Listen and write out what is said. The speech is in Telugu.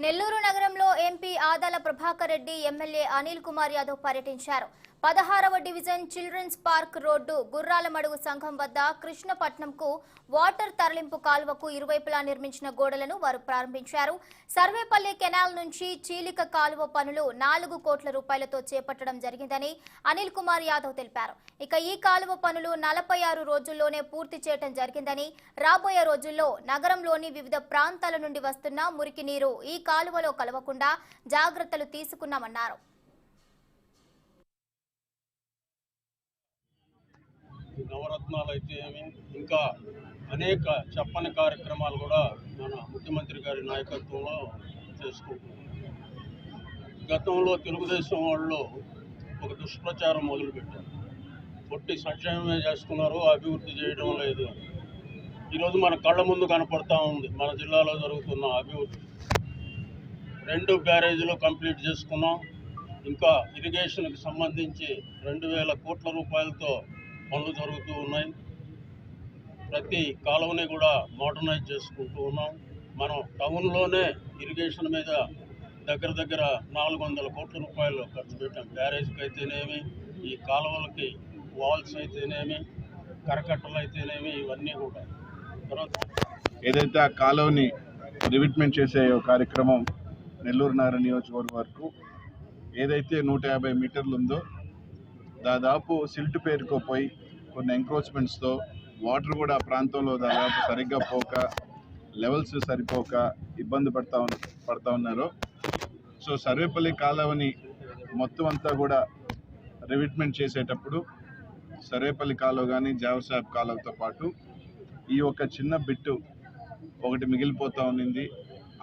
నెల్లూరు నగరంలో ఎంపీ ఆదాల ప్రభాకర్ రెడ్డి, ఎమ్మెల్యే అనిల్ కుమార్ యాదవ్ పర్యటించారు. 16వ డివిజన్ చిల్డ్రన్స్ పార్క్ రోడ్డు గుర్రాలమడుగు సంఘం వద్ద కృష్ణపట్నంకు వాటర్ తరలింపు కాలువకు ఇరువైపులా నిర్మించిన గోడలను వారు ప్రారంభించారు. సర్వేపల్లి కెనాల్ నుంచి చీలిక కాలువ పనులు 4 కోట్ల రూపాయలతో చేపట్టడం జరిగిందని అనిల్ కుమార్ యాదవ్ తెలిపారు. ఇక ఈ కాలువ పనులు 46 రోజుల్లోనే పూర్తి చేయడం జరిగిందని, రాబోయే రోజుల్లో నగరంలోని వివిధ ప్రాంతాల నుండి వస్తున్న మురికి నీరు ఈ కాలువలో కలవకుండా జాగ్రత్తలు తీసుకున్నామన్నారు. నవరత్నాలు అయితే ఇంకా అనేక చెప్పని కార్యక్రమాలు కూడా మన ముఖ్యమంత్రి గారి నాయకత్వంలో చేసుకుంటున్నాం. గతంలో తెలుగుదేశం వాళ్ళు ఒక దుష్ప్రచారం మొదలుపెట్టారు. పొట్టి సంక్షేమమే చేస్తున్నారు, అభివృద్ధి చేయడం లేదు. ఈరోజు మన కళ్ళ ముందు కనపడతా ఉంది మన జిల్లాలో జరుగుతున్న అభివృద్ధి. 2 బ్యారేజీలు కంప్లీట్ చేసుకున్నాం. ఇంకా ఇరిగేషన్కి సంబంధించి 2000 కోట్ల రూపాయలతో పనులు జరుగుతూ ఉన్నాయి. ప్రతి కాలువని కూడా మోడర్నైజ్ చేసుకుంటూ ఉన్నాం. మనం టౌన్లోనే ఇరిగేషన్ మీద దగ్గర 400 కోట్ల రూపాయలు ఖర్చు పెట్టాం. బ్యారేజ్కి అయితేనేమి, ఈ కాలువలకి వాల్స్ అయితేనేమి, కరకట్టలు అయితేనేమి, ఇవన్నీ కూడా. తర్వాత ఏదైతే ఆ కాలువని రివిట్మెంట్ చేసే కార్యక్రమం నెల్లూరు నగర నియోజకవర్గం వరకు ఏదైతే 150 మీటర్లు ఉందో దాదాపు సిల్ట్ పేరుకోపోయి కొన్ని ఎంక్రోచ్మెంట్స్తో వాటర్ కూడా ఆ ప్రాంతంలో దాదాపు సరిగ్గా పోక, లెవెల్స్ సరిపోక ఇబ్బంది పడతా ఉన్నారు. సో సర్వేపల్లి కాలువని మొత్తం అంతా కూడా రివిట్మెంట్ చేసేటప్పుడు సర్వేపల్లి కాలువ కానీ జావసాబ్ కాలువతో పాటు ఈ ఒక చిన్న బిట్టు ఒకటి మిగిలిపోతూ ఉన్నింది.